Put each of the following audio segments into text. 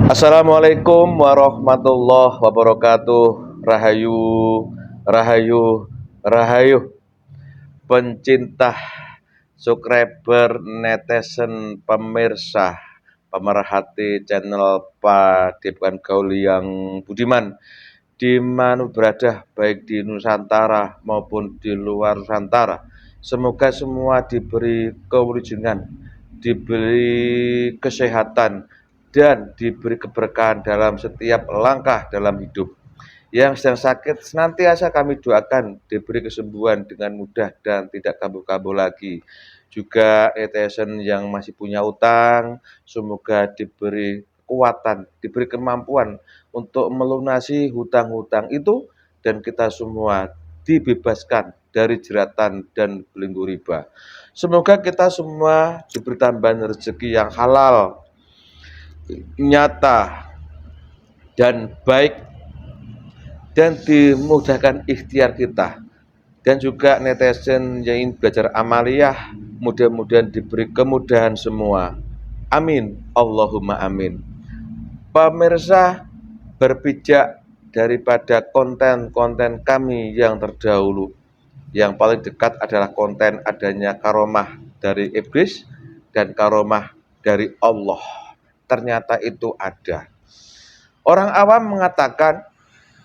Assalamualaikum warahmatullahi wabarakatuh. Rahayu, rahayu, rahayu. Pencinta, subscriber, netizen, pemirsa, pemerhati channel Padepokan Gaul yang Budiman, di mana berada, baik di Nusantara maupun di luar Nusantara. Semoga semua diberi kewujudan, diberi kesehatan, dan diberi keberkahan dalam setiap langkah dalam hidup. Yang sedang sakit senantiasa kami doakan diberi kesembuhan dengan mudah dan tidak kambuh-kambuh lagi. Juga netizen yang masih punya utang, semoga diberi kekuatan, diberi kemampuan untuk melunasi hutang-hutang itu, dan kita semua dibebaskan dari jeratan dan belenggu riba. Semoga kita semua diberi tambahan rezeki yang halal, nyata, dan baik, dan dimudahkan ikhtiar kita. Dan juga netizen yang ingin belajar amaliyah, mudah-mudahan diberi kemudahan semua. Amin, Allahumma amin. Pemirsa, berpijak daripada konten-konten kami yang terdahulu, yang paling dekat adalah konten adanya karomah dari iblis dan karomah dari Allah. Ternyata itu ada. Orang awam mengatakan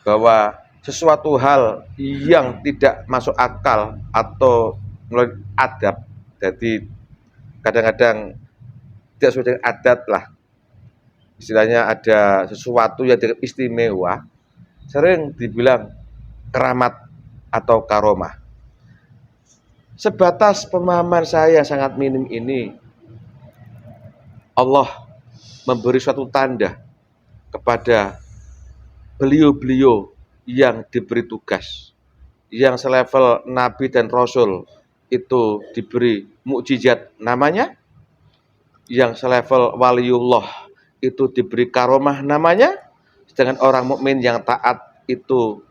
bahwa sesuatu hal yang tidak masuk akal atau melalui adab, jadi kadang-kadang tidak sesuai dengan adat lah, istilahnya ada sesuatu yang tidak istimewa, sering dibilang keramat atau karomah. Sebatas pemahaman saya sangat minim ini, Allah memberi suatu tanda kepada beliau-beliau yang diberi tugas, yang selevel Nabi dan Rasul itu diberi mukjizat namanya, yang selevel waliullah itu diberi karomah namanya, sedangkan orang mukmin yang taat itu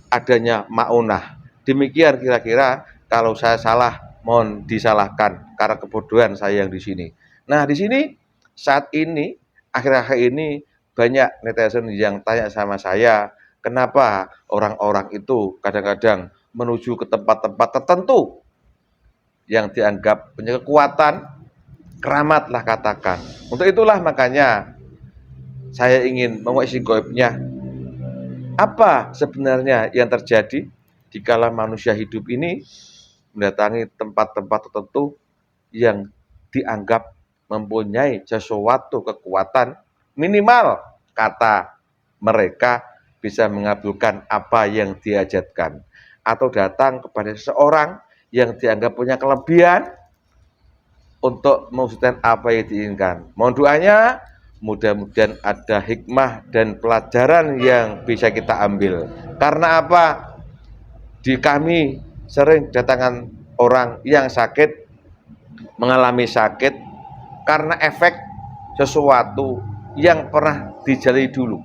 adanya maunah. Demikian kira-kira, kalau saya salah mohon disalahkan karena kebodohan saya yang di sini. Nah, di sini saat ini akhir-akhir ini banyak netizen yang tanya sama saya, kenapa orang-orang itu kadang-kadang menuju ke tempat-tempat tertentu yang dianggap punya kekuatan, keramat lah katakan. Untuk itulah makanya saya ingin menguasai gaibnya. Apa sebenarnya yang terjadi dikala manusia hidup ini mendatangi tempat-tempat tertentu yang dianggap mempunyai sesuatu kekuatan, minimal kata mereka bisa mengabulkan apa yang dihajatkan, atau datang kepada seseorang yang dianggap punya kelebihan untuk mewujudkan apa yang diinginkan. Mohon doanya, mudah-mudahan ada hikmah dan pelajaran yang bisa kita ambil. Karena apa? Di kami sering datangan orang yang sakit, mengalami sakit karena efek sesuatu yang pernah dijalani dulu.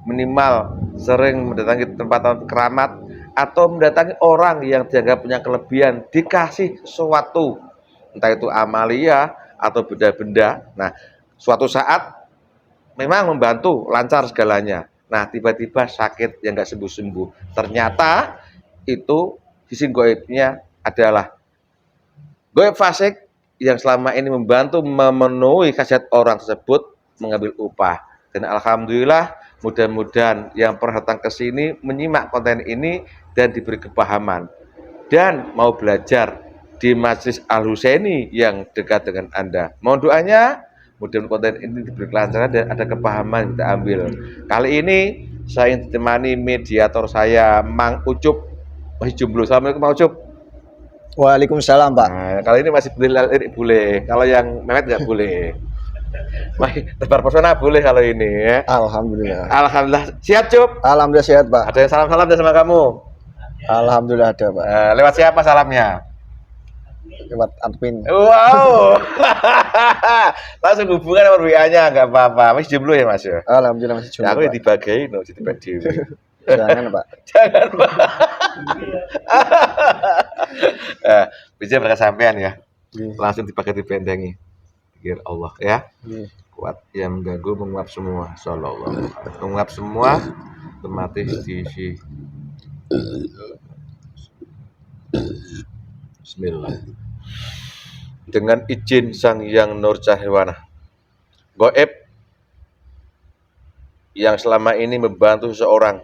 Minimal sering mendatangi tempat-tempat keramat atau mendatangi orang yang dianggap punya kelebihan, dikasih sesuatu, entah itu amalia atau benda-benda. Nah, suatu saat memang membantu, lancar segalanya. Nah, tiba-tiba sakit yang nggak sembuh-sembuh. Ternyata itu sisi goibnya adalah goib fasik yang selama ini membantu memenuhi hajat orang tersebut mengambil upah. Dan alhamdulillah, mudah-mudahan yang pernah datang ke sini menyimak konten ini dan diberi kepahaman dan mau belajar di Masjid Al-Husaini yang dekat dengan Anda. Mohon doanya, mudah-mudahan konten ini diberi kelancaran dan ada kepahaman yang kita ambil. Kali ini saya ditemani mediator saya, Mang Ucup. Masih jomblo. Assalamualaikum Mang Ucup. Waalaikumsalam, Pak. Nah, kali ini masih boleh. Kalau yang Mehmet nggak boleh. Tebar pesona boleh kalau ini ya. Alhamdulillah. Alhamdulillah. Siap, Cup? Alhamdulillah sehat, Pak. Ada yang salam-salam sama kamu? Alhamdulillah ada, Pak. Lewat siapa salamnya? Lewat admin. Wow. Langsung hubungan nomor WA-nya, nggak apa-apa. Masih jomblo ya, Mas ya? Alhamdulillah masih jomblo. Aku ya dibagain loh, jadi dewi. Jangan, Pak. Jangan, Pak. Bisa berkesampean ya. Langsung dipakai dibendengi. Pikir Allah ya. kuat yang mengganggu menguap semua. Sallallahu menguap semua, otomatis diisi. Bismillah. Dengan izin Sang Hyang Nur Cahewana, gaib yang selama ini membantu seseorang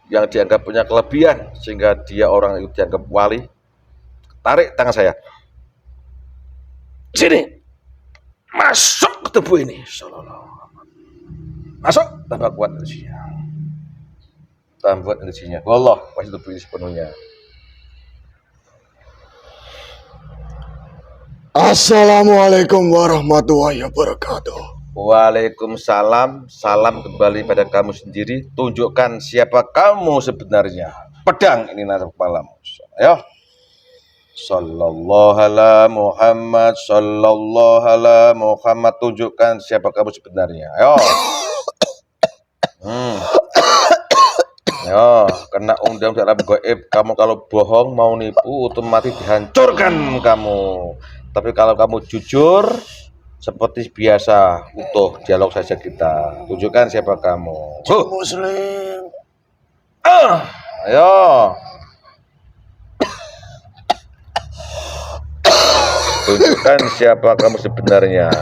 yang dianggap punya kelebihan sehingga dia orang itu dianggap wali, tarik tangan saya. Sini, masuk ke tubuh ini. Masuk, tambah kuat energinya. Tambah kuat energinya. Allah, masih tubuh ini sepenuhnya. Assalamualaikum warahmatullahi wabarakatuh. Waalaikumsalam, salam kembali pada kamu sendiri. Tunjukkan siapa kamu sebenarnya. Pedang ini nasab kepalamu. Ayo. Sallallahu ala Muhammad, sallallahu ala Muhammad. Tunjukkan siapa kamu sebenarnya. Ayo. Ya, kena undang dalam gaib. Kamu kalau bohong mau nipu otomatis dihancurkan kamu. Tapi kalau kamu jujur seperti biasa, utuh dialog saja kita. Tunjukkan siapa kamu. Muslim. Ayo. Tunjukkan siapa kamu sebenarnya.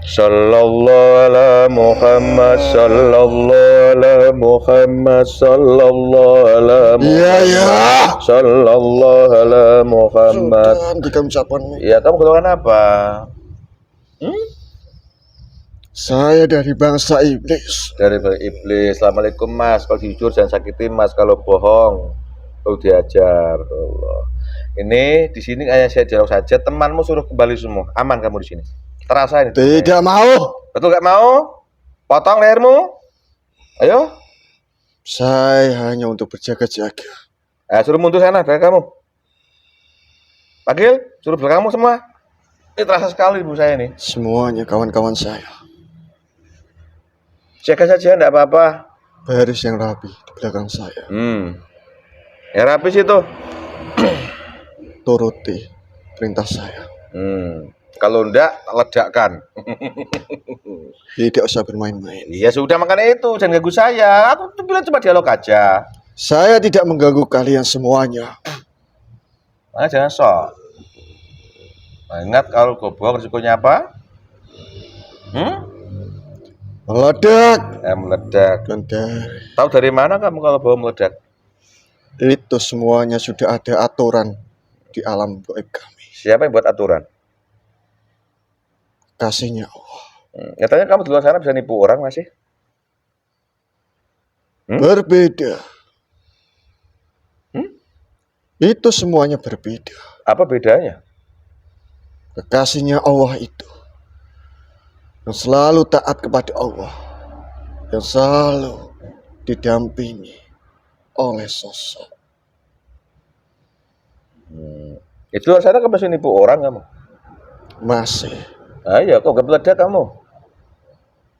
Sallallahu ala Muhammad, sallallahu ala Muhammad, sallallahu ala Muhammad. Iya. Sallallahu ala Muhammad. Sultan ucapan. Ya, kamu golongan apa? Saya dari bangsa iblis. Dari iblis. Assalamualaikum Mas. Kalau jujur jangan sakiti Mas. Kalau bohong, diajar. Allah. Ini di sini hanya saya dialog saja. Temanmu suruh kembali semua. Aman kamu di sini. Terasa ini. Tidak mau. Betul gak mau? Potong lehermu. Ayo. Saya hanya untuk berjaga-jaga. Suruh mundur sana dari kamu. Panggil, suruh belakangmu semua. Ini terasa sekali ibu saya ini. Semuanya kawan-kawan saya. Jaga saja, enggak apa-apa. Baris yang rapi di belakang saya. Ya rapi situ. Turuti perintah saya. Kalau enggak, ledakkan. Tidak usah bermain-main. Ya sudah, makanya itu jangan ganggu saya. Aku tuh bilang cuma dialog aja. Saya tidak mengganggu kalian semuanya. Nah, jangan sok. Nah, ingat kalau gobok risikonya apa? Meledak. Meledak. Dan Tahu dari mana kamu kalau bawa meledak? itu semuanya sudah ada aturan di alam gaib kami. Siapa yang buat aturan? Kasihnya Allah. Katanya kamu di luar sana bisa nipu orang masih? Berbeda. Itu semuanya berbeda. Apa bedanya? Kekasihnya Allah itu yang selalu taat kepada Allah, yang selalu didampingi oleh sosok. Itu luar sana kamu bisa nipu orang kamu? Masih. Ayo, kok gak meledak kamu?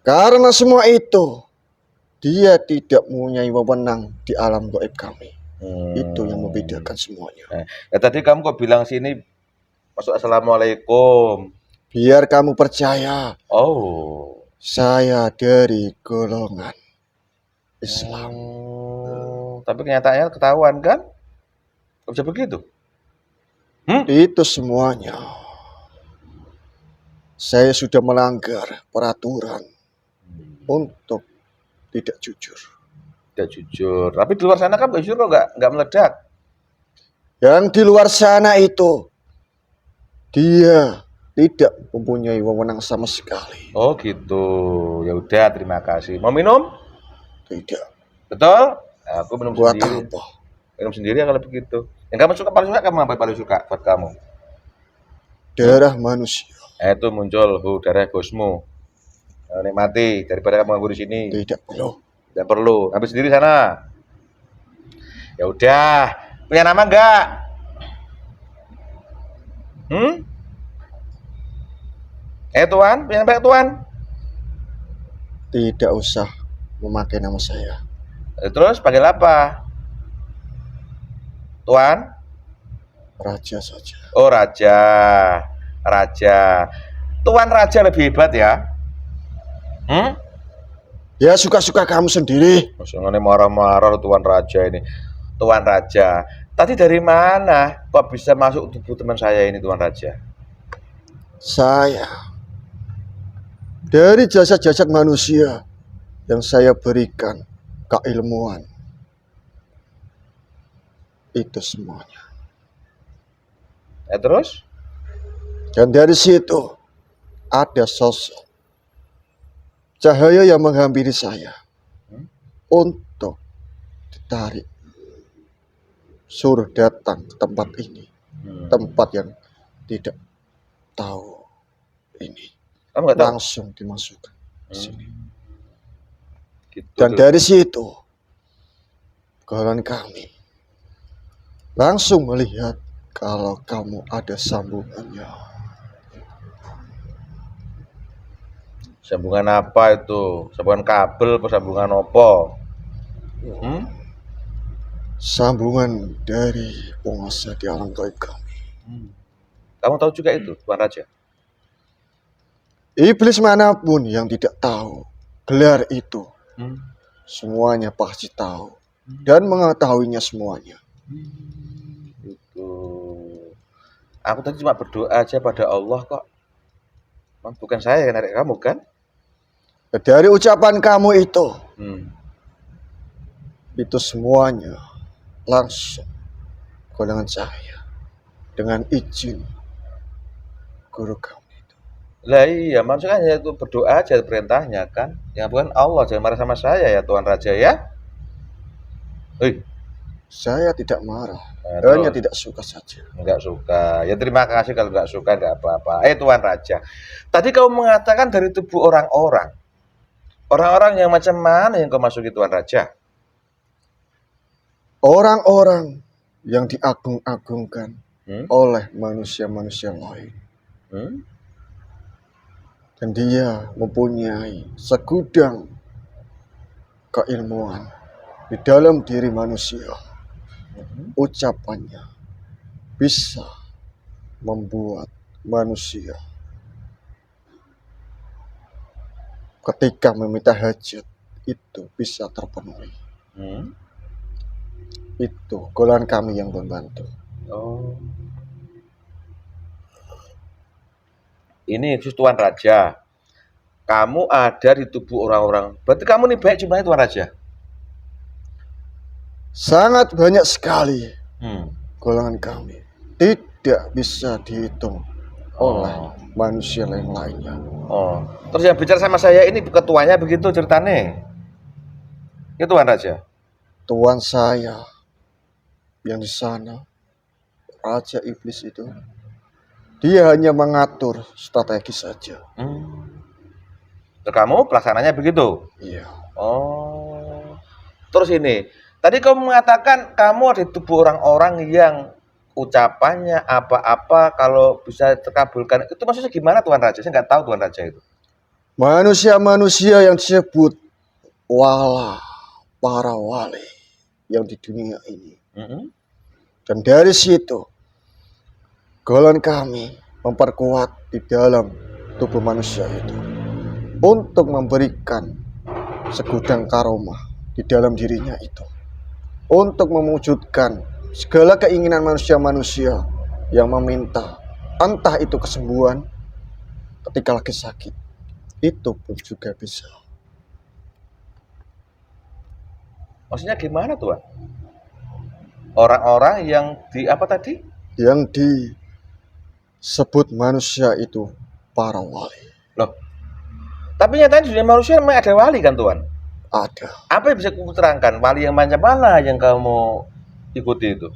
Karena semua itu dia tidak mempunyai wewenang di alam gaib kami. Itu yang membedakan semuanya. Tadi kamu kok bilang sini masuk assalamualaikum. Biar kamu percaya. Oh, Saya dari golongan Islam. Tapi kenyataannya ketahuan kan? Kok bisa begitu? Itu semuanya. Saya sudah melanggar peraturan untuk tidak jujur. Tidak jujur. Tapi di luar sana kan jujur kok nggak meledak. Yang di luar sana itu dia tidak mempunyai wewenang sama sekali. Oh gitu. Ya udah, terima kasih. Mau minum? Tidak. Betul? Aku minum Buat sendiri. apa? Minum sendiri ya kalau begitu. Yang kamu suka paling suka kamu apa paling suka buat kamu? Darah manusia. Itu muncul darah bosmu. Nikmati daripada kamu nganggur di sini. Tidak perlu. Tidak perlu. Ambil sendiri sana. Ya udah. Punya nama enggak? Tuan, punya nama Tuan? Tidak usah memakai nama saya. Terus panggil apa? Tuan? Raja saja. Oh, Raja. Raja. Tuan Raja lebih hebat ya? Ya suka-suka kamu sendiri. Maksudnya marah-marah Tuan Raja ini. Tuan Raja, tadi dari mana kok bisa masuk tubuh teman saya ini Tuan Raja? Saya dari jasa-jasa manusia yang saya berikan keilmuan itu semuanya. Terus? Dan dari situ ada sosok cahaya yang menghampiri saya untuk ditarik, suruh datang ke tempat ini, tempat yang tidak tahu ini. Kamu nggak tahu? Langsung dimasukkan ke sini. Gitu Dan tuh. dari situ kawan kami langsung melihat kalau kamu ada sambungannya. Sambungan apa itu? Sambungan kabel atau sambungan apa? Sambungan dari penguasa di alam gaib kami. Kamu tahu juga itu, Tuan Raja? Iblis manapun yang tidak tahu gelar itu, semuanya pasti tahu dan mengetahuinya semuanya. Itu. Aku tadi cuma berdoa aja pada Allah kok. Bukan saya yang narik kamu kan? Dari ucapan kamu itu semuanya langsung golongan cahaya dengan izin guru kamu itu. Lah iya, maksudnya itu berdoa aja perintahnya kan. Yang bukan Allah, jangan marah sama saya ya Tuan Raja ya. Saya tidak marah, Terus? hanya tidak suka saja. Enggak suka. Ya terima kasih kalau enggak suka enggak apa-apa. Tuan Raja. Tadi kau mengatakan dari tubuh orang-orang. Orang-orang yang macam mana yang kau masuki Tuan Raja? Orang-orang yang diagung-agungkan oleh manusia-manusia lain. Dan dia mempunyai segudang keilmuan di dalam diri manusia. Ucapannya bisa membuat manusia ketika meminta hajat itu bisa terpenuhi. Itu golongan kami yang membantu. Ini Tuan Raja. Kamu ada di tubuh orang-orang. Berarti kamu nih baik jumlahnya Tuan Raja? Sangat banyak sekali golongan kami. Tidak bisa dihitung oleh manusia lain-lainnya. Terus yang bicara sama saya ini ketuanya begitu ceritanya? Ya Tuan Raja? Tuan saya yang di sana, Raja Iblis itu, dia hanya mengatur strategi saja. Terus kamu pelaksananya begitu? Iya. Terus ini, tadi kamu mengatakan kamu ada di tubuh orang-orang yang ucapannya apa-apa kalau bisa terkabulkan. Itu maksudnya gimana Tuan Raja? Saya nggak tahu Tuan Raja itu. Manusia-manusia yang disebut para wali yang di dunia ini. Dan dari situ golongan kami memperkuat di dalam tubuh manusia itu untuk memberikan segudang karomah di dalam dirinya itu, untuk mewujudkan segala keinginan manusia-manusia yang meminta, entah itu kesembuhan ketika lagi sakit, itu pun juga bisa. Maksudnya gimana Tuan? Orang-orang yang di apa tadi? Yang disebut manusia itu para wali. Loh, tapi nyatanya di dunia manusia memang ada wali kan Tuan? Ada. Apa yang bisa kamu terangkan? Wali yang macam mana yang kamu ikuti itu?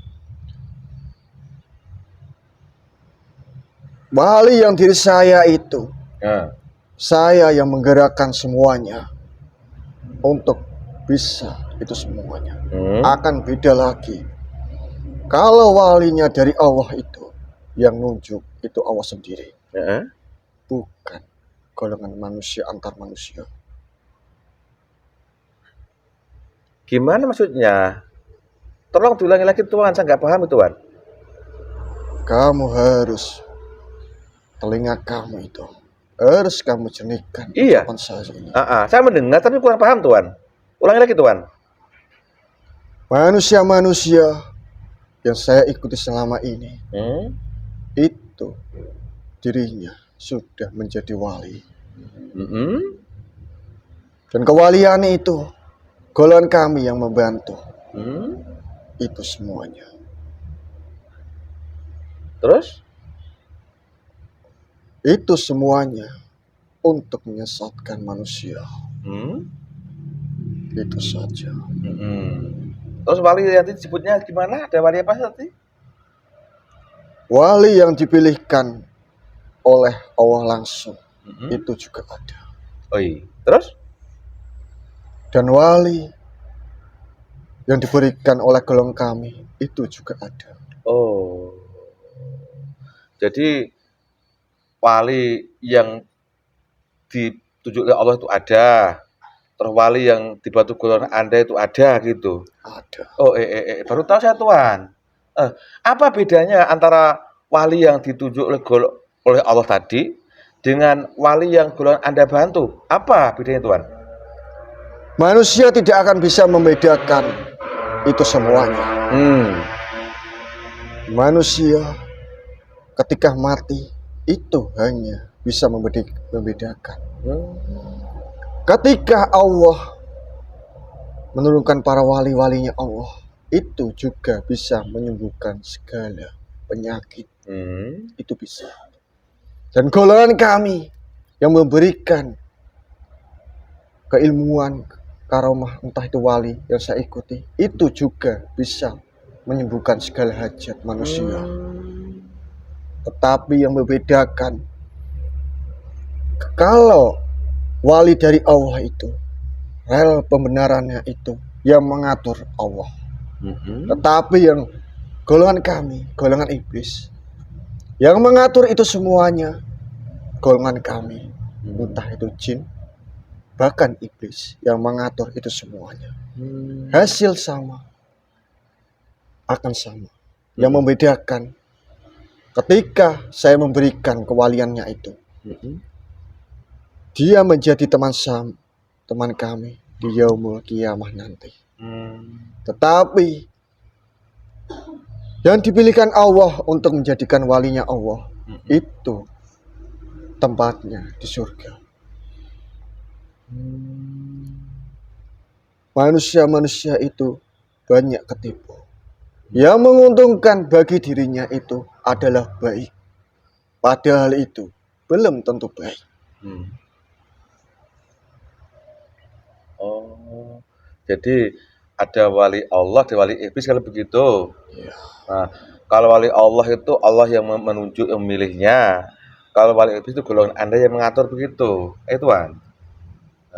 Wali yang diri saya itu, saya yang menggerakkan semuanya untuk bisa itu semuanya. Akan beda lagi kalau walinya dari Allah itu, yang nunjuk itu Allah sendiri, bukan golongan manusia antar manusia. Gimana maksudnya? Tolong diulangi lagi Tuan, saya nggak paham Tuan. Kamu harus, telinga kamu itu harus kamu jernihkan Iya. ucapan saya ini. Saya mendengar tapi kurang paham Tuan. Ulangi lagi Tuan. Manusia-manusia yang saya ikuti selama ini, itu dirinya sudah menjadi wali. Dan kewalian itu golongan kami yang membantu. Itu semuanya. Terus? Itu semuanya untuk menyesatkan manusia. Itu saja. Terus wali yang disebutnya gimana? Ada wali apa tadi? Wali yang dipilihkan oleh Allah langsung, itu juga ada. Oh iya. Terus? Dan wali yang diberikan oleh golongan kami, itu juga ada. Oh. Jadi wali yang ditunjuk oleh Allah itu ada. Terus wali yang dibantu golongan Anda itu ada gitu. Ada. Oh, baru tahu saya Tuan. Apa bedanya antara wali yang ditunjuk oleh Allah tadi dengan wali yang golongan Anda bantu? Apa bedanya Tuan? Manusia tidak akan bisa membedakan itu semuanya. Manusia ketika mati itu hanya bisa membedakan. Ketika Allah menurunkan para wali-walinya Allah, itu juga bisa menyembuhkan segala penyakit. Itu bisa. Dan golongan kami yang memberikan keilmuan, karomah, entah itu wali yang saya ikuti, itu juga bisa menyembuhkan segala hajat manusia. Tetapi yang membedakan, kalau wali dari Allah itu, rel pembenarannya itu yang mengatur Allah. Tetapi yang golongan kami, golongan iblis, yang mengatur itu semuanya golongan kami, entah itu jin, bahkan iblis yang mengatur itu semuanya. Hasil sama, akan sama. Yang membedakan, ketika saya memberikan kewaliannya itu, dia menjadi teman kami di yaumul qiyamah nanti. Tetapi yang dipilihkan Allah untuk menjadikan walinya Allah, itu tempatnya di surga. Manusia-manusia itu banyak ketipu. Yang menguntungkan bagi dirinya itu adalah baik, padahal itu belum tentu baik. Oh, jadi ada wali Allah, ada wali iblis kalau begitu. Ya. Nah, kalau wali Allah itu Allah yang menunjuk, yang memilihnya. Kalau wali iblis itu golongan Anda yang mengatur begitu. Tuan.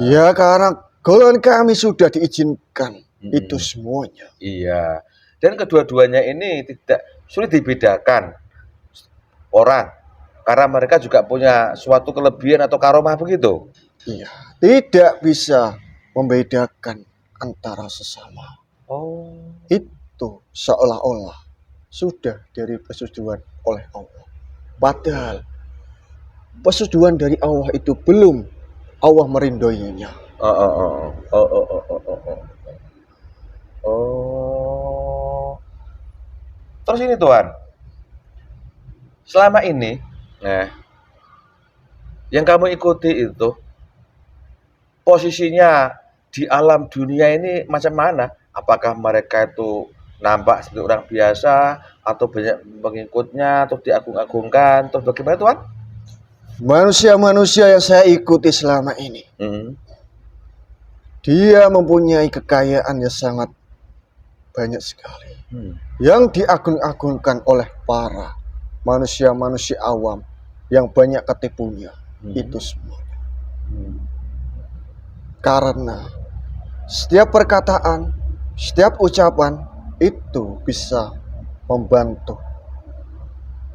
Ya, karena golongan kami sudah diizinkan itu semuanya. Iya. Dan kedua-duanya ini tidak sulit dibedakan orang, karena mereka juga punya suatu kelebihan atau karomah begitu. Iya, tidak bisa membedakan antara sesama. Itu seolah-olah sudah dari persetujuan oleh Allah. Padahal persetujuan dari Allah itu belum Allah merindoinya. Terus ini Tuan, selama ini, yang kamu ikuti itu posisinya di alam dunia ini macam mana? Apakah mereka itu nampak seperti orang biasa atau banyak pengikutnya, atau diagung-agungkan, atau bagaimana Tuan? Manusia-manusia yang saya ikuti selama ini, dia mempunyai kekayaan yang sangat banyak sekali. Yang diagung-agungkan oleh para manusia-manusia awam yang banyak ketipunya. Itu semua. Karena setiap perkataan, setiap ucapan itu bisa membantu,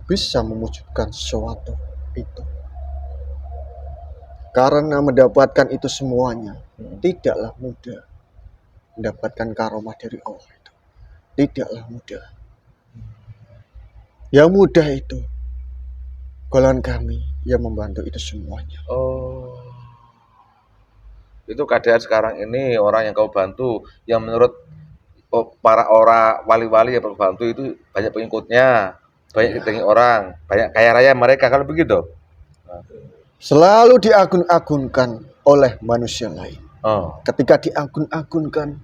bisa mewujudkan sesuatu itu. Karena mendapatkan itu semuanya tidaklah mudah. Mendapatkan karomah dari Allah itu tidaklah mudah. Yang mudah itu golongan kami yang membantu itu semuanya. Oh. Itu keadaan sekarang ini orang yang kau bantu, yang menurut para orang wali-wali yang kau bantu itu banyak pengikutnya, banyak didatangi orang, banyak kaya raya mereka, kalau begitu. Selalu diagun-agunkan oleh manusia lain. Oh. Ketika diagun-agunkan,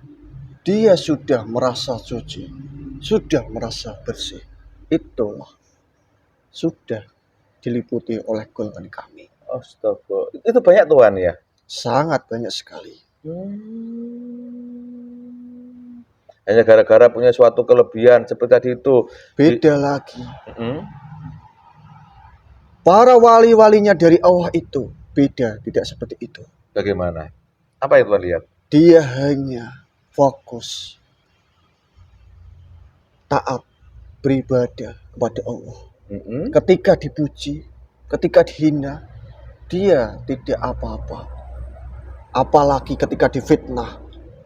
dia sudah merasa suci, sudah merasa bersih. Itulah sudah diliputi oleh golongan kami. Astaga, itu banyak Tuhan ya? Sangat banyak sekali. Hanya gara-gara punya suatu kelebihan seperti tadi itu. Beda lagi. Para wali-walinya dari Allah itu beda, tidak seperti itu. Bagaimana? Apa yang Tuhan lihat? Dia hanya fokus taat beribadah kepada Allah. Ketika dipuji, ketika dihina, dia tidak apa-apa. Apalagi ketika difitnah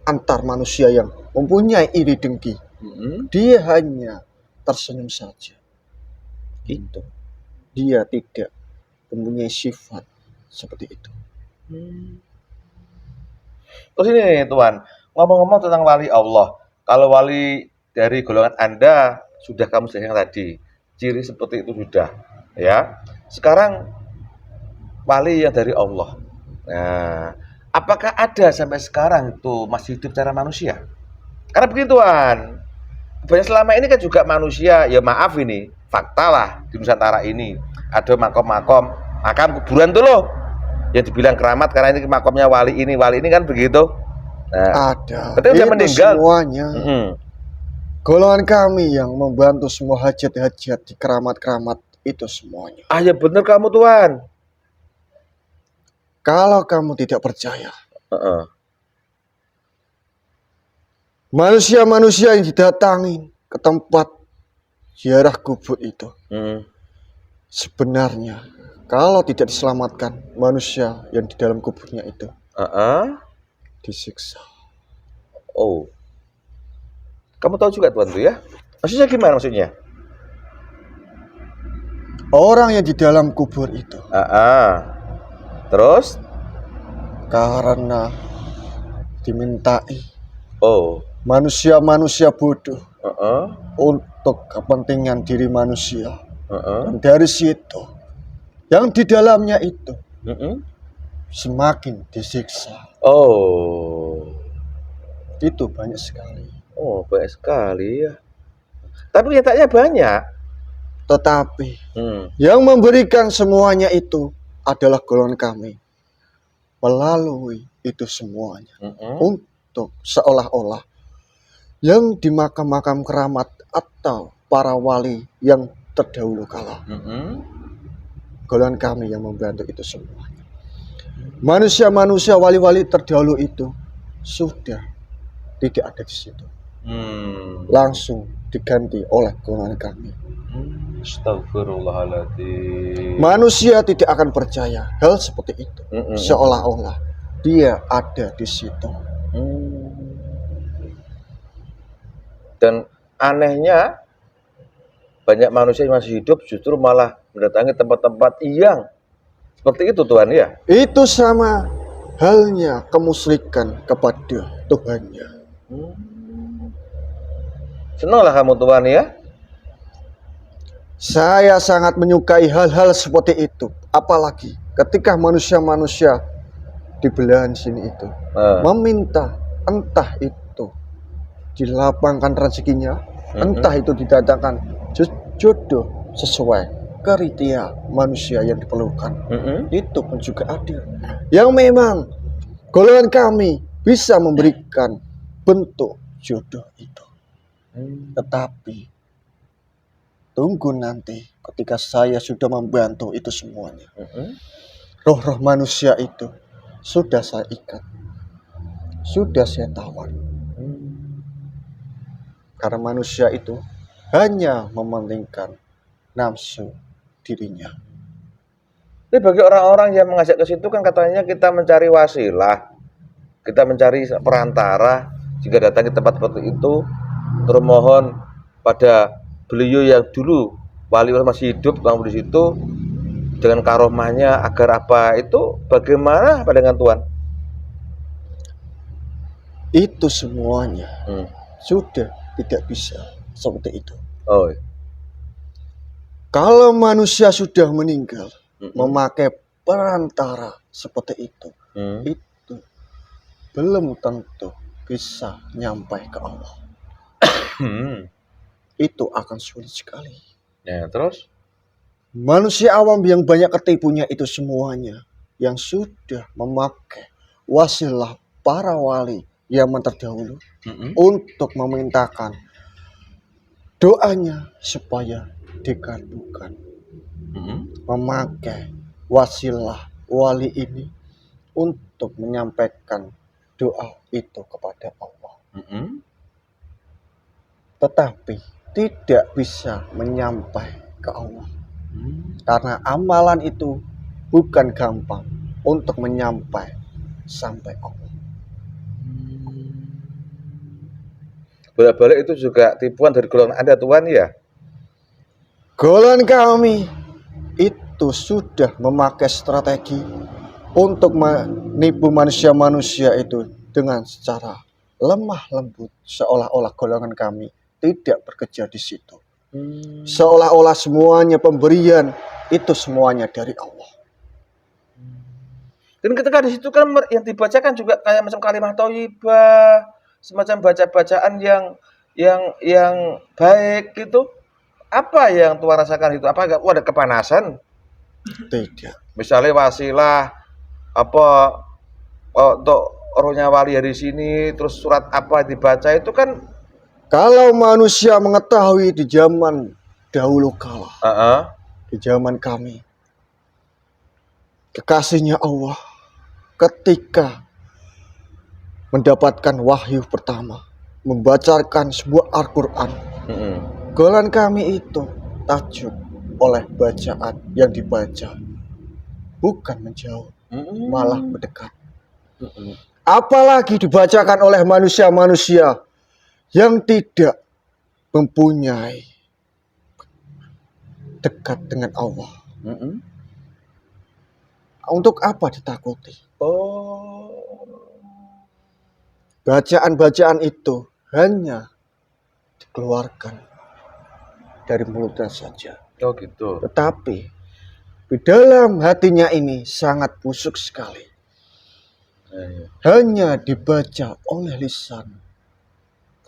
antar manusia yang mempunyai iri dengki, dia hanya tersenyum saja. Itu. Dia tidak mempunyai sifat seperti itu. Terus ini Tuhan, ngomong-ngomong tentang wali Allah. Kalau wali dari golongan Anda sudah kamu jelaskan tadi, ciri seperti itu sudah, ya. Sekarang wali yang dari Allah. Nah, apakah ada sampai sekarang itu masih hidup cara manusia? Karena begitu Tuhan, banyak selama ini kan juga manusia, ya maaf ini, fakta lah di Nusantara ini. Ada makam kuburan tuh loh, yang dibilang keramat karena ini makamnya wali ini kan begitu. Nah, ada. Ketika dia meninggal semuanya. Golongan kami yang membantu semua hajat-hajat di keramat-keramat itu semuanya. Ah ya benar kamu Tuhan. Kalau kamu tidak percaya, manusia-manusia yang didatangi ke tempat ziarah kubur itu, sebenarnya kalau tidak diselamatkan, manusia yang di dalam kuburnya itu disiksa. Oh, kamu tahu juga Tuhan tuh ya? Maksudnya gimana maksudnya? Orang yang di dalam kubur itu, terus karena dimintai manusia-manusia bodoh untuk kepentingan diri manusia, dan dari situ yang di dalamnya itu semakin disiksa. Itu banyak sekali. Banyak sekali ya. Tapi nyatanya banyak. Tetapi yang memberikan semuanya itu adalah golongan kami. Melalui itu semuanya untuk seolah-olah yang di makam-makam keramat atau para wali yang terdahulu kala, golongan kami yang membantu itu semuanya. Manusia-manusia wali-wali terdahulu itu sudah tidak ada di situ, langsung diganti oleh golongan kami. Astagfirullahaladzim. Manusia tidak akan percaya hal seperti itu, seolah-olah dia ada di situ. Dan anehnya banyak manusia yang masih hidup justru malah mendatangi tempat-tempat yang seperti itu Tuhan ya. Itu sama halnya kemusyrikan kepada Tuhannya. Senanglah kamu Tuhan ya. Saya sangat menyukai hal-hal seperti itu. Apalagi ketika manusia-manusia di belahan sini itu meminta, entah itu dilapangkan rezekinya, entah itu didatangkan jodoh sesuai kriteria manusia yang diperlukan. Itu pun juga ada yang memang golongan kami bisa memberikan bentuk jodoh itu. Tetapi tunggu nanti ketika saya sudah membantu itu semuanya, roh-roh manusia itu sudah saya ikat, sudah saya tawar. Karena manusia itu hanya mementingkan nafsu dirinya. Ini bagi orang-orang yang mengajak ke situ kan katanya kita mencari wasilah, kita mencari perantara jika datang ke tempat seperti itu, terus mohon pada beliau yang dulu wali masih hidup, kamu di situ, dengan karomahnya agar apa itu bagaimana pandangan Tuhan? Itu semuanya Hmm. sudah tidak bisa seperti itu. Oh. Kalau manusia sudah meninggal, Mm-mm. memakai perantara seperti itu belum tentu bisa nyampai ke Allah. Itu akan sulit sekali. Ya, terus? Manusia awam yang banyak ketipunya itu semuanya yang sudah memakai wasilah para wali yang terdahulu untuk memintakan doanya supaya dikabulkan. Memakai wasilah wali ini untuk menyampaikan doa itu kepada Allah. Tetapi tidak bisa menyampai ke Allah. Karena amalan itu bukan gampang untuk menyampai sampai Allah. Bolak-balik itu juga tipuan dari golongan Anda Tuhan ya? Golongan kami itu sudah memakai strategi untuk menipu manusia-manusia itu dengan secara lemah lembut, seolah-olah golongan kami tidak bekerja di situ. Seolah-olah semuanya pemberian itu semuanya dari Allah. Dan ketika di situ kan yang dibacakan juga kayak macam kalimat thayyibah, semacam baca-bacaan yang baik gitu. Apa yang Tuhan rasakan itu? Apa enggak ada kepanasan? Tidak. Misalnya wasilah apa untuk rohnya wali dari sini, terus surat apa dibaca itu kan kalau manusia mengetahui di zaman dahulu kala, di zaman kami, kekasihnya Allah ketika mendapatkan wahyu pertama, membacakan sebuah Al-Quran, golongan kami itu takjub oleh bacaan yang dibaca, bukan menjauh, malah mendekat. Apalagi dibacakan oleh manusia-manusia yang tidak mempunyai dekat dengan Allah. Untuk apa ditakuti? Bacaan-bacaan itu hanya dikeluarkan dari mulutnya saja. Oh gitu. Tetapi di dalam hatinya ini sangat busuk sekali. Hanya dibaca oleh lisan.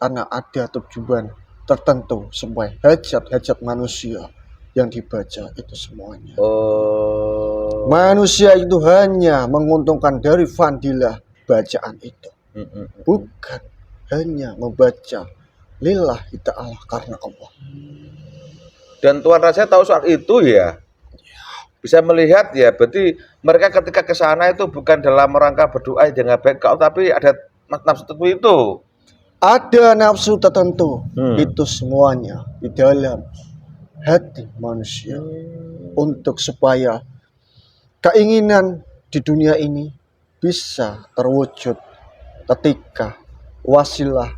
Karena ada tujuan tertentu sampai hajat-hajat manusia yang dibaca itu semuanya. Manusia itu hanya menguntungkan dari fadilah bacaan itu. Bukan hanya membaca lillahi ta'ala karena Allah. Dan Tuhan Raja tahu soal itu ya. Bisa melihat ya, berarti mereka ketika ke sana itu bukan dalam rangka berdoa dengan baik kau, tapi ada nafsu tertentu itu. Ada nafsu tertentu, itu semuanya di dalam hati manusia untuk supaya keinginan di dunia ini bisa terwujud ketika wasilah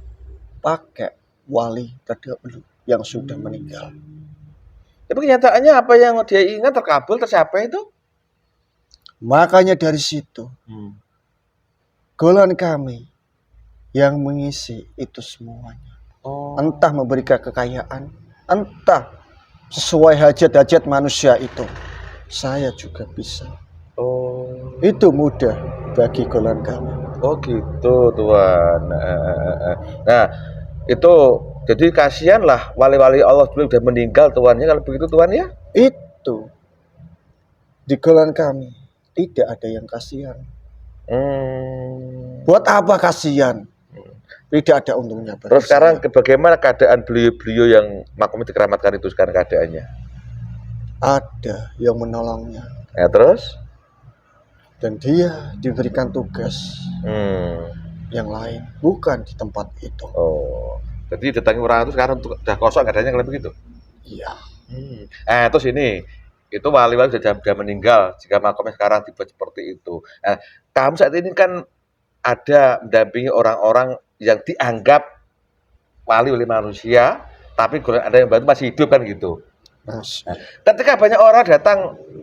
pakai wali terdahulu yang sudah meninggal. Tapi kenyataannya apa yang dia ingat terkabul, tercapai itu? Makanya dari situ golongan kami yang mengisi itu semuanya. Entah memberikan kekayaan, entah sesuai hajat-hajat manusia itu. Saya juga bisa. Itu mudah bagi golongan kami. Oh gitu Tuhan. Nah itu jadi kasihanlah wali-wali Allah dulu udah meninggal Tuhannya kalau begitu Tuhan ya. Itu di golongan kami tidak ada yang kasihan. Buat apa kasihan? Tidak ada untungnya. Terus sekarang bagaimana keadaan beliau-beliau yang makamnya dikeramatkan itu sekarang keadaannya? Ada yang menolongnya. Ya terus? Dan dia diberikan tugas yang lain, bukan di tempat itu. Jadi datangi orang itu sekarang sudah kosong keadaannya kalau begitu? Iya. Terus ini, itu wali-wali sudah meninggal jika makamnya sekarang tiba seperti itu. Kamu saat ini kan ada mendampingi orang-orang yang dianggap wali oleh manusia, tapi ada yang bantu masih hidup kan gitu. Masih. Nah, ketika banyak orang datang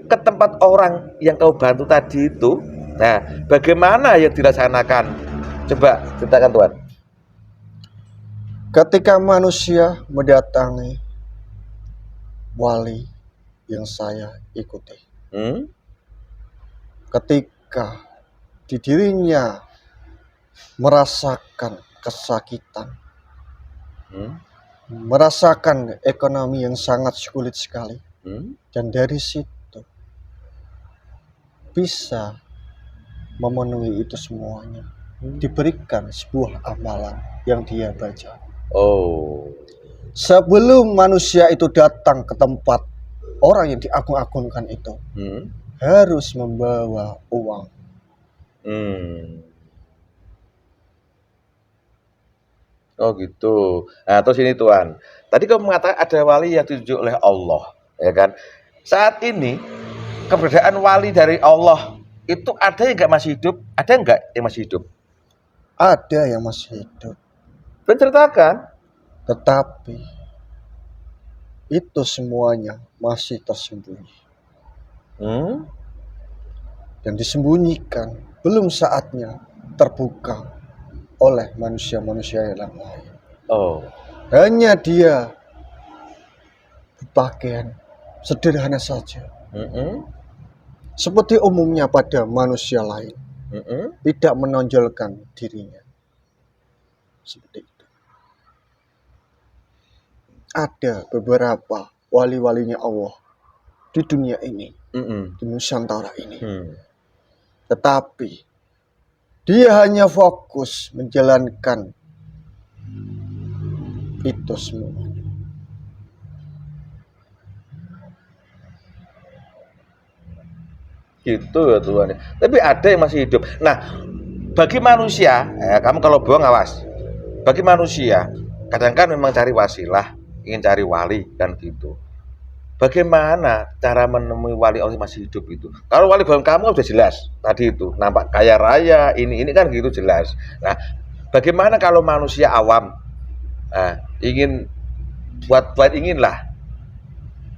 ke tempat orang yang kau bantu tadi itu, nah bagaimana yang dilaksanakan? Coba ceritakan Tuhan. Ketika manusia mendatangi wali yang saya ikuti, ketika di dirinya merasakan kesakitan, merasakan ekonomi yang sangat sulit sekali, dan dari situ bisa memenuhi itu semuanya, diberikan sebuah amalan yang dia baca. Oh, Sebelum manusia itu datang ke tempat orang yang diagung-agungkan itu, harus membawa uang. Oh gitu. Nah terus ini Tuhan, tadi kau mengatakan ada wali yang ditunjuk oleh Allah, ya kan? Saat ini keberadaan wali dari Allah itu ada yang nggak masih hidup? Ada nggak yang masih hidup? Ada yang masih hidup, Ceritakan. tetapi itu semuanya masih tersembunyi. Dan disembunyikan, belum saatnya terbuka oleh manusia-manusia yang lain. Oh, Hanya dia berpakaian sederhana saja, seperti umumnya pada manusia lain, tidak menonjolkan dirinya. Seperti itu. Ada beberapa wali-walinya Allah di dunia ini, di Nusantara ini. Tetapi dia hanya fokus menjalankan itu semua. gitu ya Tuhan. Tapi ada yang masih hidup. Nah, bagi manusia, kamu kalau bohong awas. Bagi manusia, kadang kan memang cari wasilah, ingin cari wali kan gitu. Bagaimana cara menemui wali Allah yang masih hidup itu? Kalau wali bang kamu sudah jelas tadi itu, nampak kaya raya, ini kan gitu jelas. Nah, bagaimana kalau manusia awam ingin inginlah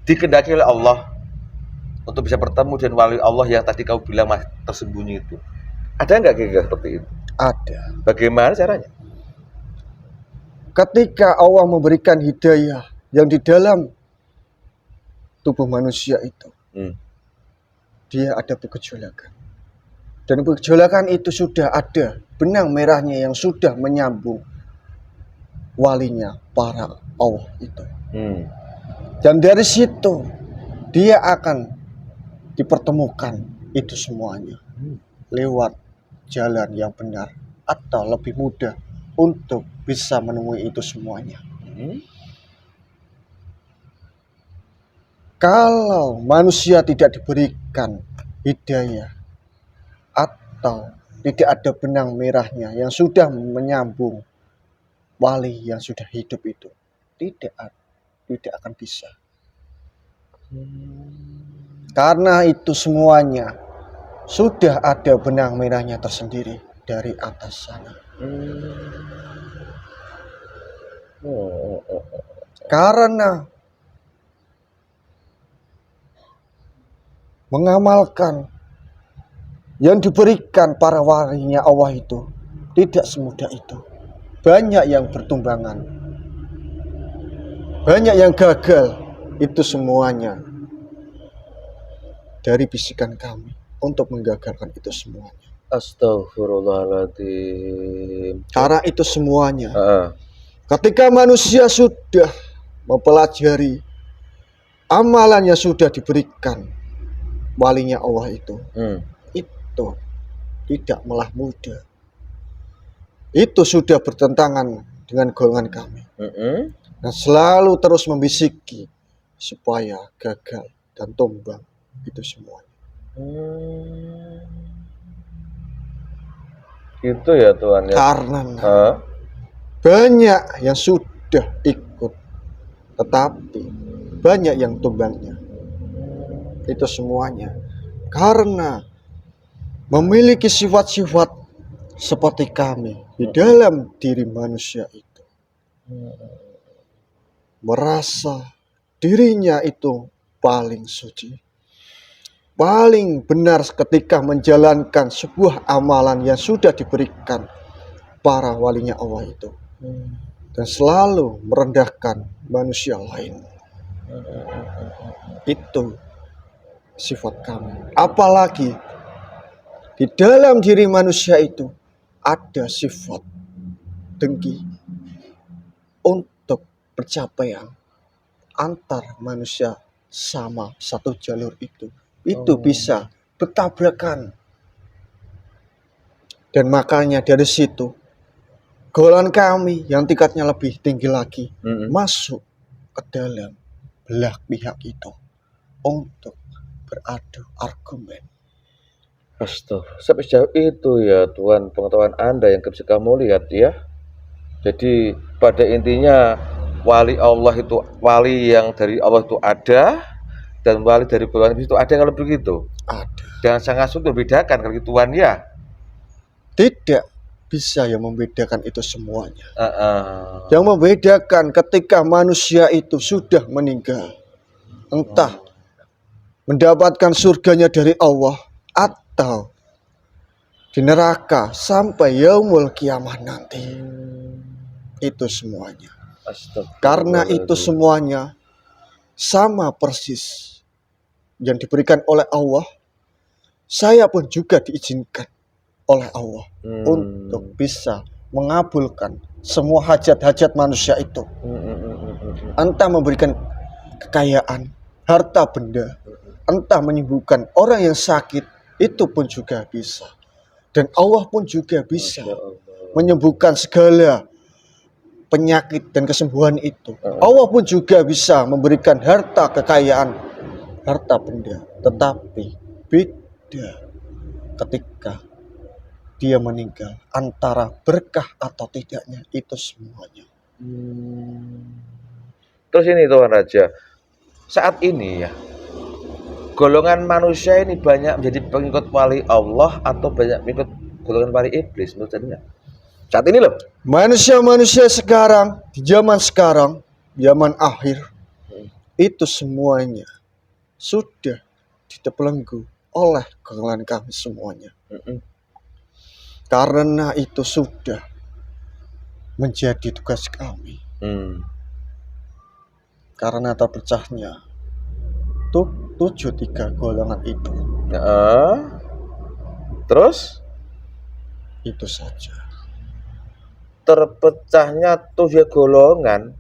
dikehendaki oleh Allah untuk bisa bertemu dengan wali Allah yang tadi kau bilang masih tersembunyi itu? Ada nggak kira-kira seperti itu? Ada. Bagaimana caranya? Ketika Allah memberikan hidayah yang di dalam tubuh manusia itu, dia ada bergejolakan. Dan bergejolakan itu sudah ada benang merahnya yang sudah menyambung walinya para Allah itu. Dan dari situ dia akan dipertemukan itu semuanya lewat jalan yang benar atau lebih mudah untuk bisa menemui itu semuanya. Kalau manusia tidak diberikan hidayah atau tidak ada benang merahnya yang sudah menyambung wali yang sudah hidup itu, tidak akan bisa. Karena itu semuanya sudah ada benang merahnya tersendiri dari atas sana. Karena mengamalkan yang diberikan para walinya Allah itu tidak semudah itu. Banyak yang bertumbangan, banyak yang gagal. Itu semuanya dari bisikan kami untuk menggagalkan itu semuanya. Astagfirullahaladzim. Karena itu semuanya, ketika manusia sudah mempelajari amalan yang sudah diberikan walinya Allah itu tidak malah mudah. Itu sudah bertentangan dengan golongan kami. Dan selalu terus membisiki supaya gagal dan tumbang itu semuanya. Gitu ya Tuhan ya. Karena banyak yang sudah ikut, tetapi banyak yang tumbangnya. Itu semuanya karena memiliki sifat-sifat seperti kami di dalam diri manusia itu. Merasa dirinya itu paling suci, paling benar ketika menjalankan sebuah amalan yang sudah diberikan para walinya Allah itu, dan selalu merendahkan manusia lain. Itu sifat kami. Apalagi di dalam diri manusia itu ada sifat dengki untuk pencapaian antar manusia sama satu jalur itu bisa bertabrakan. Dan makanya dari situ golongan kami yang tingkatnya lebih tinggi lagi masuk ke dalam belah pihak itu untuk beradu argumen. Astaga, sampai sejauh itu ya Tuhan pengetahuan Anda yang bisa kamu lihat ya. Jadi pada intinya wali Allah itu wali yang dari Allah itu ada, dan wali dari golongan itu ada. Kalau begitu Ada. jangan sangat sulit membedakan kalau Tuhan ya. Tidak bisa yang membedakan itu semuanya. Yang membedakan ketika manusia itu sudah meninggal, entah mendapatkan surganya dari Allah atau di neraka sampai yaumul kiamah nanti. Itu semuanya. Karena itu semuanya sama persis yang diberikan oleh Allah. Saya pun juga diizinkan oleh Allah untuk bisa mengabulkan semua hajat-hajat manusia itu. Entah memberikan kekayaan, harta benda, entah menyembuhkan orang yang sakit, itu pun juga bisa. Dan Allah pun juga bisa menyembuhkan segala penyakit dan kesembuhan itu. Allah pun juga bisa memberikan harta kekayaan, harta benda. Tetapi beda ketika dia meninggal, antara berkah atau tidaknya, itu semuanya. Terus ini Tuan Raja, saat ini ya golongan manusia ini banyak menjadi pengikut wali Allah atau banyak pengikut golongan wali iblis menurut Anda? Saat ini loh. Manusia-manusia sekarang, di zaman sekarang, zaman akhir, itu semuanya sudah diterbelenggu oleh golongan kami semuanya. Karena itu sudah menjadi tugas kami. Karena terpecahnya 73 golongan itu. Terus? Itu saja. Terpecahnya 7 golongan.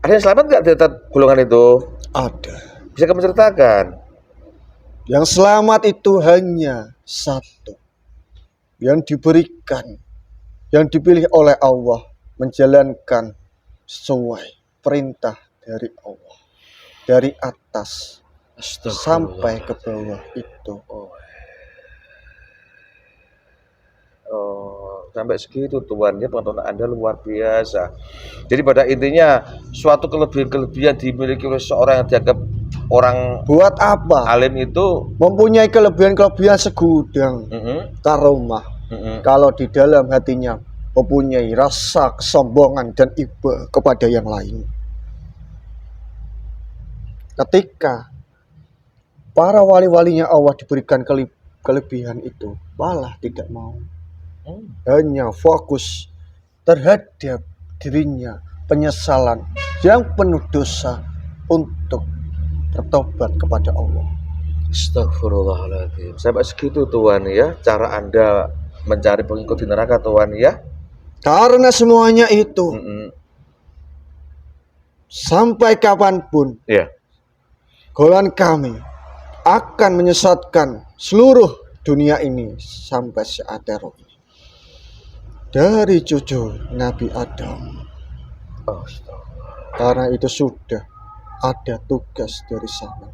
Ada yang selamat nggak dari golongan itu? Ada. Bisa kamu ceritakan? Yang selamat itu hanya satu. Yang diberikan, yang dipilih oleh Allah, menjalankan sesuai perintah dari Allah. Dari atas sampai ke bawah itu. Sampai segitu Tuhan, ya pengetahuan Anda luar biasa. Jadi pada intinya suatu kelebihan-kelebihan dimiliki oleh seorang yang dianggap orang buat apa? Alim itu mempunyai kelebihan-kelebihan segudang karomah. Kalau di dalam hatinya mempunyai rasa kesombongan dan iba kepada yang lain. Ketika para wali-walinya Allah diberikan kelebihan itu, malah tidak mau. Hanya fokus terhadap dirinya, penyesalan yang penuh dosa untuk bertobat kepada Allah. Astagfirullahaladzim. Sampai segitu Tuhan ya, cara Anda mencari pengikut di neraka Tuhan ya. Karena semuanya itu sampai kapanpun golongan kami akan menyesatkan seluruh dunia ini sampai seantero ini. Dari cucu Nabi Adam. Karena itu sudah ada tugas dari sana.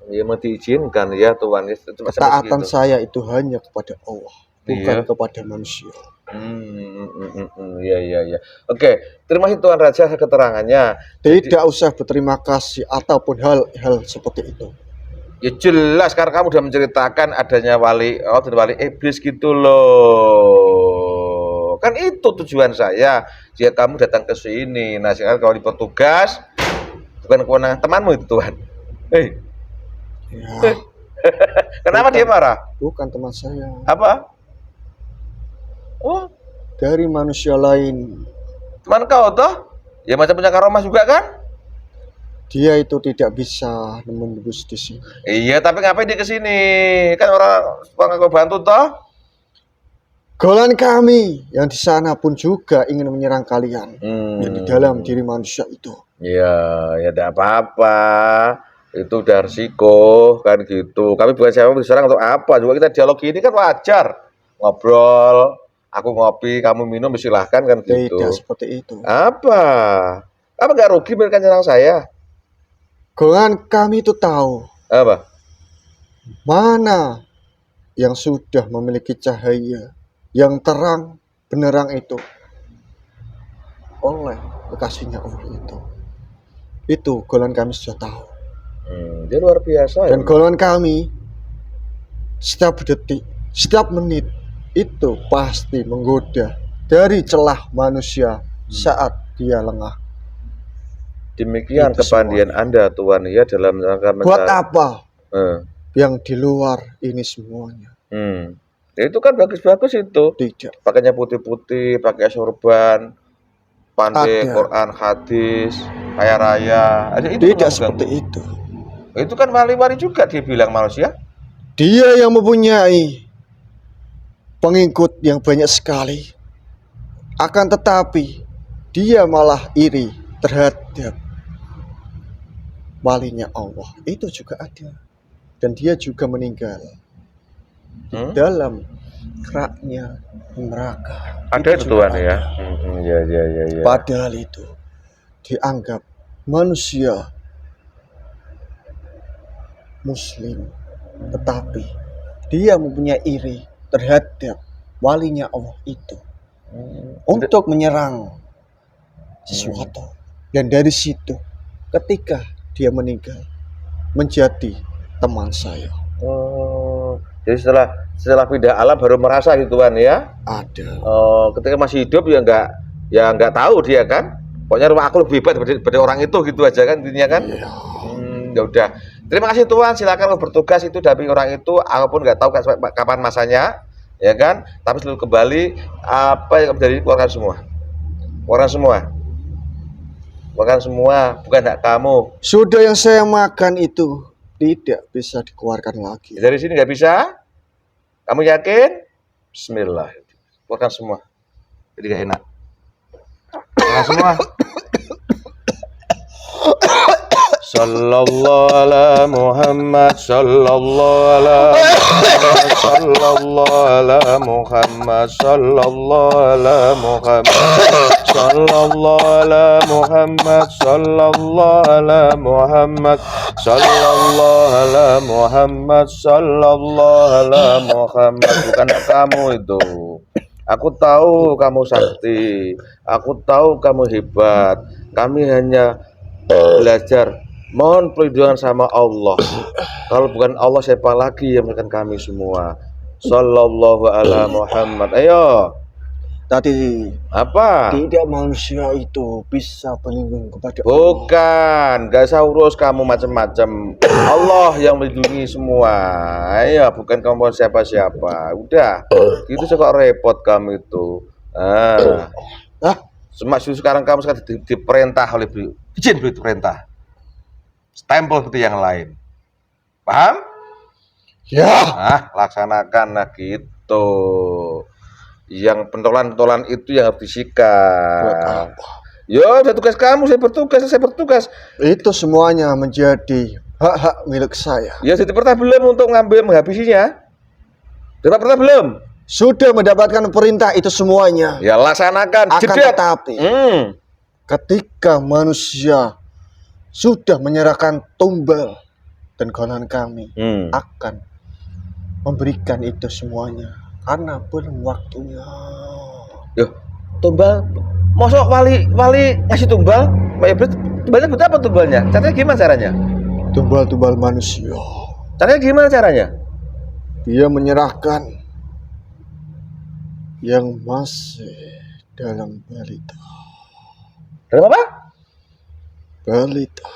Ya mau diizinkan ya Tuhan. Ketaatan saya itu hanya kepada Allah, bukan kepada manusia. Iya. Oke, terima kasih Tuan Raja keterangannya. Tidak usah berterima kasih ataupun hal-hal seperti itu. Ya jelas karena kamu sudah menceritakan adanya wali dan wali iblis gitu loh. Kan itu tujuan saya. Jika kamu datang ke sini, nah sekarang kalau di petugas bukan kewenangan temanmu itu Tuhan. Ya, Kenapa dia marah? bukan teman saya. Apa? Oh, Dari manusia lain. teman kau toh? Ya macam punya karomah juga kan? Dia itu tidak bisa menembus di sini. Iya, tapi ngapain dia kesini? Kan orang aku bantu toh? Golongan kami yang di sana pun juga ingin menyerang kalian. Yang di dalam diri manusia itu. Ya, ya tidak apa-apa. Itu udah risiko kan gitu. Kami bukan siapa diserang untuk apa? Juga kita dialog ini kan wajar. Ngobrol, aku ngopi, kamu minum silahkan kan gitu. Tidak seperti itu. Apa? Apa nggak rugi mereka nyerang saya? Golongan kami itu tahu Apa? mana yang sudah memiliki cahaya yang terang benerang itu oleh kekasihnya Allah itu. Itu golongan kami sudah tahu. Dia luar biasa. Dan golongan kami setiap detik, setiap menit itu pasti menggoda dari celah manusia saat dia lengah. Demikian Itu kepandian Anda Tuhan ya dalam rangka Buat apa yang di luar ini semuanya? Ya itu kan bagus-bagus itu. Tidak. Pakainya putih-putih, pakai sorban, pandai Ada. Quran, hadis, kaya raya. Itu Tidak seperti itu. Itu kan wali-wali juga dia bilang manusia. Dia yang mempunyai pengikut yang banyak sekali. Akan tetapi dia malah iri terhadap walinya Allah. Itu juga ada. Dan dia juga meninggal dalam keraknya neraka. Ada itu Tuhan ya. Ya. Padahal itu dianggap manusia muslim, tetapi dia mempunyai iri terhadap walinya Allah itu untuk menyerang sesuatu. Dan dari situ ketika dia meninggal menjadi teman saya. Jadi setelah pindah alam baru merasa gitu kan ya? Ada. Ketika masih hidup ya nggak tahu dia kan. Pokoknya rumah aku lebih hebat daripada orang itu gitu aja kan intinya kan. Ya udah. Terima kasih Tuhan, silakan bertugas itu dari orang itu. Aku pun nggak tahu kapan masanya, ya kan? Tapi selalu kembali apa yang terjadi keluarkan semua. Keluarkan semua, bukan hak kamu. Sudah yang saya makan itu tidak bisa dikeluarkan lagi. Dari sini nggak bisa? Kamu yakin? Bismillah. Keluarkan semua. Jadi nggak enak. Keluarkan semua. Sallallahu ala Muhammad, sallallahu ala Muhammad, sallallahu ala Muhammad, sallallahu ala Muhammad, sallallahu ala Muhammad, sallallahu ala Muhammad, sallallahu ala Muhammad, sallallahu ala Muhammad. Bukan kamu itu. Aku tahu kamu sakti, aku tahu kamu hebat. Kami hanya belajar. Mohon perlindungan sama Allah. Kalau bukan Allah siapa lagi yang memberikan kami semua? Sallallahu ala Muhammad. Ayo. Tadi Apa? tidak manusia itu bisa berlindung kepada Bukan, gak usah urus kamu macam-macam. Allah yang melindungi semua. Ayo, bukan kamu siapa-siapa. Udah. Itu kok repot kamu itu. Sekarang kamu diperintah oleh izin beri perintah. Stempel seperti yang lain. Paham? Ya. Laksanakan gitu. Yang pentolan-pentolan itu yang harus disikat. Yo, udah tugas kamu, saya bertugas. Itu semuanya menjadi hak-hak milik saya. Ya, sudah pernah belum untuk menghabisinya? Sudah pernah belum? Sudah mendapatkan perintah itu semuanya. Ya, laksanakan. Akan tetapi ketika manusia sudah menyerahkan tumbal dan golongan kami akan memberikan itu semuanya karena belum waktunya. Yo, tumbal. Mosok wali ngasih tumbal? Tumbalnya buat apa tumbalnya? Caranya gimana caranya? Tumbal manusia. Caranya gimana caranya? Dia menyerahkan yang masih dalam balita. Dalam apa? Balita.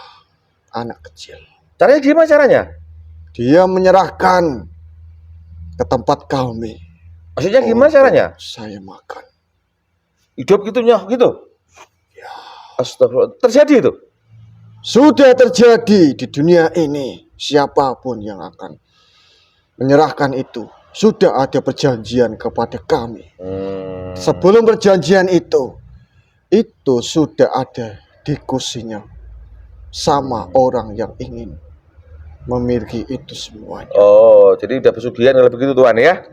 anak kecil. Caranya gimana caranya? Dia menyerahkan ke tempat kami. Maksudnya gimana untuk caranya? saya makan. Hidup gitunya gitu. Astagfirullah. Terjadi itu. Sudah terjadi di dunia ini. Siapapun yang akan menyerahkan itu, sudah ada perjanjian kepada kami. Sebelum perjanjian itu sudah ada diskusinya sama orang yang ingin memiliki itu semuanya. Oh, jadi udah pesugihan kalau begitu Tuhan ya?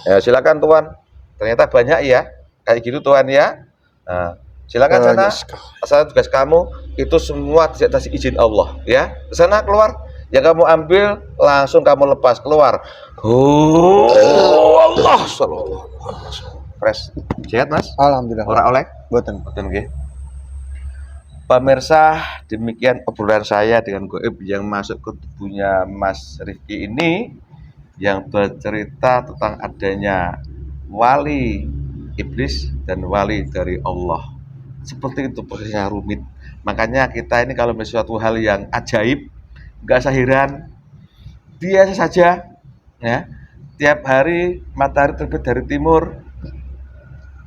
Ya silakan Tuhan. Ternyata banyak ya, kayak gitu Tuhan ya. Nah, silakan sana. Asal tugas kamu itu semua atas izin Allah ya. Ke sana keluar, yang kamu ambil langsung kamu lepas keluar. Allah sallallahu. Fresh. Sehat Mas? Alhamdulillah. Ora oleh? Boten. Boten nggih. Pemirsa, demikian obrolan saya dengan Goib yang masuk ke tubuhnya Mas Rifki ini, yang bercerita tentang adanya wali iblis dan wali dari Allah. Seperti itu prosesnya rumit. Makanya kita ini kalau melihat suatu hal yang ajaib, nggak usah heran, biasa saja. Ya, tiap hari matahari terbit dari timur,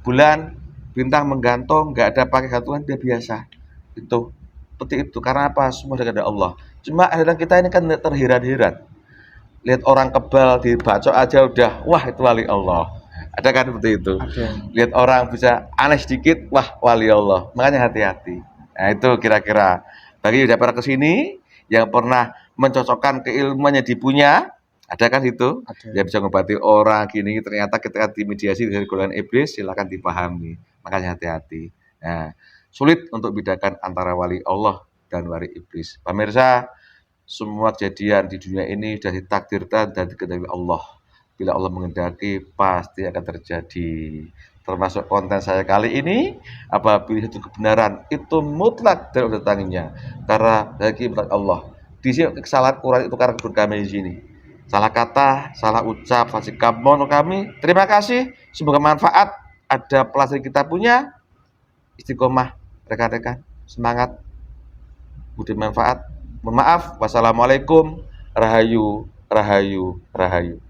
bulan, bintang menggantung, nggak ada pakai gatuan, dia biasa. Itu seperti itu. Karena apa? Semua dari Allah. Cuma kadang kita ini kan terheran-heran. Lihat orang kebal dibacok aja udah, wah itu wali Allah. Ada kan seperti itu. Lihat orang bisa aneh sedikit, wah wali Allah. Makanya hati-hati. Nah itu kira-kira bagi udah pernah kesini, yang pernah mencocokkan keilmuannya dipunya, ada kan itu, dia bisa ngobati orang gini. Ternyata ketika dimediasi dari golongan iblis, silakan dipahami. Makanya hati-hati. Nah, sulit untuk bedakan antara wali Allah dan wali iblis. Pemirsa, semua kejadian di dunia ini sudah ditakdirkan dan dikehendaki Allah. Bila Allah menghendaki, pasti akan terjadi. Termasuk konten saya kali ini, apabila itu kebenaran, itu mutlak dari datanginya. Karena dari mutlak Allah. Di sini kesalahan kurang itu karena kebun kami di sini. Salah kata, salah ucap, salah sikap. Mohon kami, terima kasih. Semoga manfaat. Ada pelajaran kita punya. Istiqomah, rekan-rekan. Semangat. Budi manfaat. Mohon maaf. Wassalamualaikum. Rahayu, rahayu, rahayu.